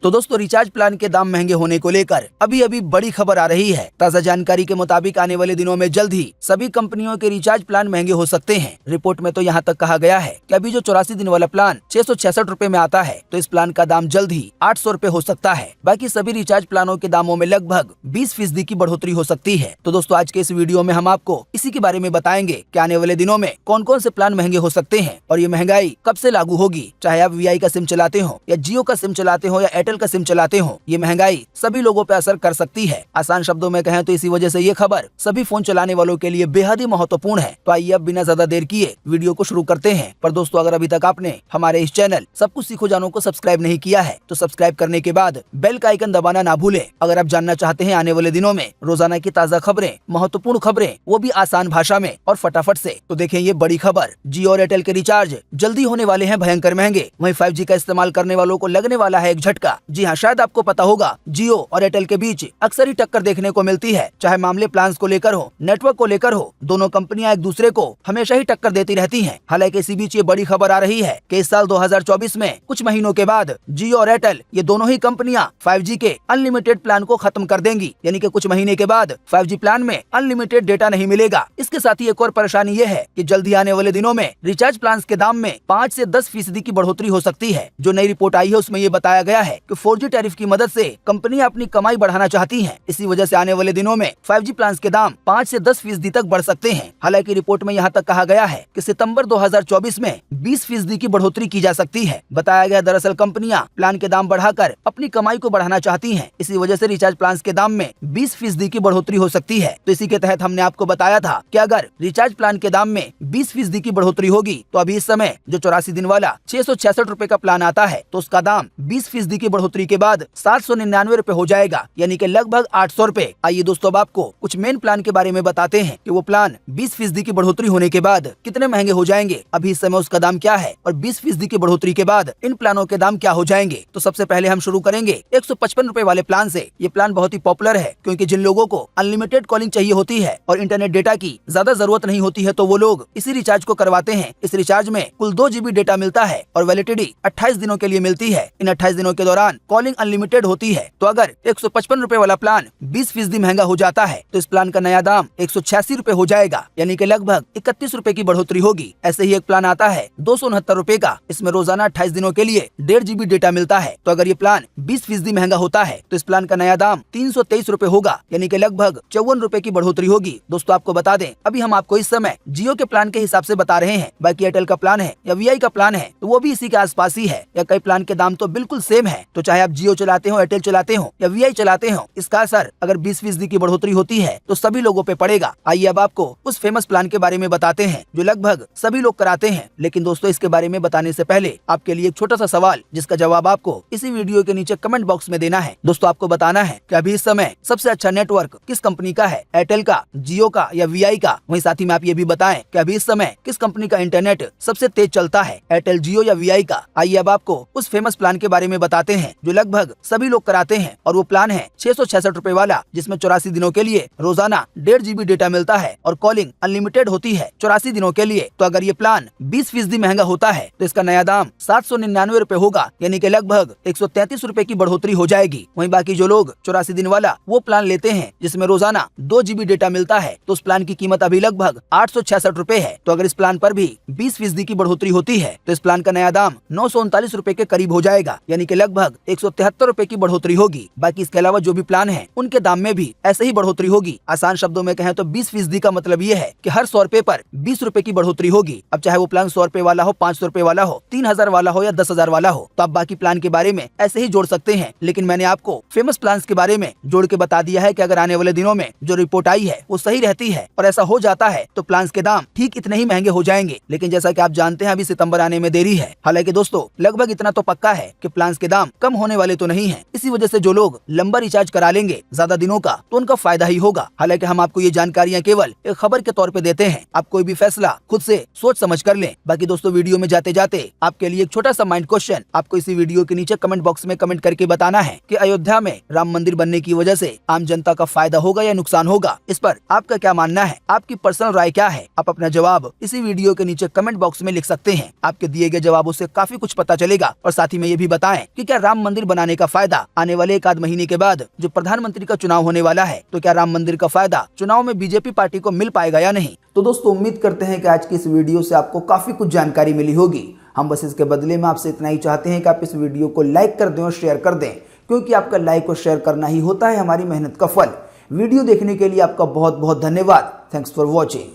तो दोस्तों recharge plan के दाम महंगे होने को लेकर अभी अभी बड़ी खबर आ रही है। ताज़ा जानकारी के मुताबिक आने वाले दिनों में जल्द ही सभी कंपनियों के रिचार्ज प्लान महंगे हो सकते हैं। रिपोर्ट में तो यहाँ तक कहा गया है कि अभी जो 84 दिन वाला प्लान 666 रुपए में आता है, तो इस प्लान का दाम जल्द ही 800 रुपए हो सकता है। बाकी सभी रिचार्ज प्लानों के दामों में लगभग 20% की बढ़ोतरी हो सकती है। तो दोस्तों आज के इस वीडियो में हम आपको इसी के बारे में बताएंगे कि आने वाले दिनों में कौन कौन से प्लान महंगे हो सकते हैं और ये महंगाई कब से लागू होगी। चाहे आप वीआई का सिम चलाते हो या जियो का सिम चलाते हो या एयरटेल का सिम चलाते हो, ये महंगाई सभी लोगों पे असर कर सकती है। आसान शब्दों में कहें तो इसी वजह से ये खबर सभी फोन चलाने वालों के लिए बेहद ही महत्वपूर्ण है। तो आइए अब बिना ज्यादा देर किए वीडियो को शुरू करते हैं। पर दोस्तों अगर अभी तक आपने हमारे इस चैनल सब कुछ सीखो जानो को सब्सक्राइब नहीं किया है तो सब्सक्राइब करने के बाद बेल का आइकन दबाना ना भूलें। अगर आप जानना चाहते हैं आने वाले दिनों में रोजाना की ताज़ा खबरें, महत्वपूर्ण खबरें, वो भी आसान भाषा में और फटाफट से, तो देखें ये बड़ी खबर। जियो और एयरटेल के रिचार्ज जल्दी होने वाले हैं भयंकर महंगे। वहीं 5G का इस्तेमाल करने वालों को लगने वाला है एक झटका। जी हाँ, शायद आपको पता होगा जियो और एयरटेल के बीच अक्सर ही टक्कर देखने को मिलती है। चाहे मामले प्लान्स को लेकर हो, नेटवर्क को लेकर हो, दोनों कंपनियां एक दूसरे को हमेशा ही टक्कर देती रहती हैं। हालांकि इसी बीच ये बड़ी खबर आ रही है कि इस साल 2024 में कुछ महीनों के बाद जियो और एयरटेल ये दोनों ही कंपनियां 5G के अनलिमिटेड प्लान को खत्म कर देंगी। यानी कि कुछ महीने के बाद 5G प्लान में अनलिमिटेड डेटा नहीं मिलेगा। इसके साथ ही एक और परेशानी ये है कि जल्द ही आने वाले दिनों में रिचार्ज प्लान के दाम में 5 से 10% की बढ़ोतरी हो सकती है। जो नई रिपोर्ट आई है उसमें ये बताया गया है कि 4G टैरिफ की मदद से कंपनियां अपनी कमाई बढ़ाना चाहती हैं। इसी वजह से आने वाले दिनों में 5G प्लान के दाम 5 से 10% तक बढ़ सकते हैं। हालांकि रिपोर्ट में यहाँ तक कहा गया है कि सितंबर 2024 में 20% की बढ़ोतरी की जा सकती है। बताया गया दरअसल कंपनियां प्लान के दाम बढ़ाकर अपनी कमाई को बढ़ाना चाहती हैं। इसी वजह से रिचार्ज प्लान के दाम में 20% की बढ़ोतरी हो सकती है। तो इसी के तहत हमने आपको बताया था कि अगर रिचार्ज प्लान के दाम में 20% की बढ़ोतरी होगी तो अभी इस समय जो 84 दिन वाला 666 रुपए का प्लान आता है तो उसका दाम 20% की बढ़ोतरी के बाद 799 रुपए हो जाएगा, यानी कि लगभग 800 रुपए। आइए दोस्तों अब आपको कुछ मेन प्लान के बारे में बताते हैं कि वो प्लान 20% की बढ़ोतरी होने के बाद कितने महंगे हो जाएंगे, अभी इस समय उसका दाम क्या है और 20% की बढ़ोतरी के बाद इन प्लानों के दाम क्या हो जाएंगे। तो सबसे पहले हम शुरू करेंगे 155 रुपए वाले प्लान से। ये प्लान बहुत ही पॉपुलर है क्योंकि जिन लोगों को अनलिमिटेड कॉलिंग चाहिए होती है और इंटरनेट डेटा की ज्यादा जरूरत नहीं होती है तो वो लोग इसी रिचार्ज को करवाते हैं। इस रिचार्ज में कुल 2 GB डेटा मिलता है और वैलिडिटी 28 दिनों के लिए मिलती है। इन 28 दिनों के दौरान कॉलिंग अनलिमिटेड होती है। तो अगर 155 रुपए वाला प्लान 20% महंगा हो जाता है तो इस प्लान का नया दाम 186 रुपए हो जाएगा, यानी कि लगभग 31 रुपए की बढ़ोतरी होगी। ऐसे ही एक प्लान आता है 269 रुपए का। इसमें रोजाना 28 दिनों के लिए 1.5 GB डेटा मिलता है। तो अगर ये प्लान 20% महंगा होता है तो इस प्लान का नया दाम 323 रुपए होगा, यानी कि लगभग 54 रुपए की बढ़ोतरी होगी। दोस्तों आपको बता दें अभी हम आपको इस समय जियो के प्लान के हिसाब से बता रहे हैं। बाकी एयरटेल का प्लान है या वीआई का प्लान है तो वो भी इसी के आसपास ही है, या कई प्लान के दाम तो बिल्कुल सेम है। तो चाहे आप जियो चलाते हो, एयरटेल चलाते हो या वीआई चलाते हो, इसका असर अगर 20% की बढ़ोतरी होती है तो सभी लोगों पे पड़ेगा। आइए अब आपको उस फेमस प्लान के बारे में बताते हैं जो लगभग सभी लोग कराते हैं। लेकिन दोस्तों इसके बारे में बताने से पहले आपके लिए एक छोटा सा सवाल जिसका जवाब आपको इसी वीडियो के नीचे कमेंट बॉक्स में देना है। दोस्तों आपको बताना है कि अभी इस समय सबसे अच्छा नेटवर्क किस कंपनी का है, एयरटेल का, जियो का या वीआई का। वहीं साथ ही में आप ये भी बताएं कि अभी इस समय किस कंपनी का इंटरनेट सबसे तेज चलता है, एयरटेल, जियो या वीआई का। आइए अब आपको उस फेमस प्लान के बारे में बताते हैं जो लगभग सभी लोग कराते हैं और वो प्लान है 666 रुपए वाला, जिसमें 84 दिनों के लिए रोजाना 1.5 GB डेटा मिलता है और कॉलिंग अनलिमिटेड होती है 84 दिनों के लिए। तो अगर ये प्लान 20% महंगा होता है तो इसका नया दाम 799 रुपए होगा, यानी कि लगभग 133 रुपए की बढ़ोतरी हो जाएगी। वहीं बाकी जो लोग 84 दिन वाला वो प्लान लेते हैं जिसमें रोजाना 2 GB डेटा मिलता है तो उस प्लान की कीमत अभी लगभग 866 रुपए है। तो अगर इस प्लान पर भी 20% की बढ़ोतरी होती है तो इस प्लान का नया दाम 939 रुपए के करीब हो जाएगा, यानी कि लगभग 173 रुपए की बढ़ोतरी होगी। बाकी इसके अलावा जो भी प्लान है उनके दाम में भी ऐसे ही बढ़ोतरी होगी। आसान शब्दों में कहें तो 20% का मतलब ये है कि हर 100 रुपए पर 20 रुपए की बढ़ोतरी होगी। अब चाहे वो प्लान 100 रुपए वाला हो, 500 रुपए वाला हो, 3000 वाला हो या 10,000 वाला हो, तो आप बाकी प्लान के बारे में ऐसे ही जोड़ सकते हैं। लेकिन मैंने आपको फेमस प्लान के बारे में जोड़ के बता दिया है कि अगर आने वाले दिनों में जो रिपोर्ट आई है वो सही रहती है और ऐसा हो जाता है तो प्लान के दाम ठीक इतने ही महंगे हो जाएंगे। लेकिन जैसा कि आप जानते हैं अभी सितंबर आने में देरी है। हालांकि दोस्तों लगभग इतना तो पक्का है कि प्लान के दाम कम होने वाले तो नहीं है। इसी वजह से जो लोग लंबा रिचार्ज करा लेंगे ज्यादा दिनों का तो उनका फायदा ही होगा। हालांकि हम आपको ये जानकारियां केवल एक खबर के तौर पे देते हैं, आप कोई भी फैसला खुद से सोच समझ कर लें। बाकी दोस्तों वीडियो में जाते जाते आपके लिए एक छोटा सा माइंड क्वेश्चन, आपको इसी वीडियो के नीचे कमेंट बॉक्स में कमेंट करके बताना है कि अयोध्या में राम मंदिर बनने की वजह से आम जनता का फायदा होगा या नुकसान होगा। इस पर आपका क्या मानना है, आपकी पर्सनल राय क्या है? आप अपना जवाब इसी वीडियो के नीचे कमेंट बॉक्स में लिख सकते हैं। आपके दिए गए जवाबों से काफी कुछ पता चलेगा। और साथ ही में ये भी बताएं कि क्या राम मंदिर बनाने का फायदा आने वाले 1 आध महीने के बाद जो प्रधानमंत्री का चुनाव होने वाला है, तो क्या राम मंदिर का फायदा चुनाव में बीजेपी पार्टी को मिल पाएगा या नहीं। तो दोस्तों उम्मीद करते हैं कि आज की इस वीडियो से आपको काफी कुछ जानकारी मिली होगी। हम बस इसके बदले में आपसे इतना ही चाहते हैं कि आप इस वीडियो को लाइक कर दें और शेयर कर दें, क्योंकि आपका लाइक और शेयर करना ही होता है हमारी मेहनत का फल। वीडियो देखने के लिए आपका बहुत बहुत धन्यवाद। Thanks for watching.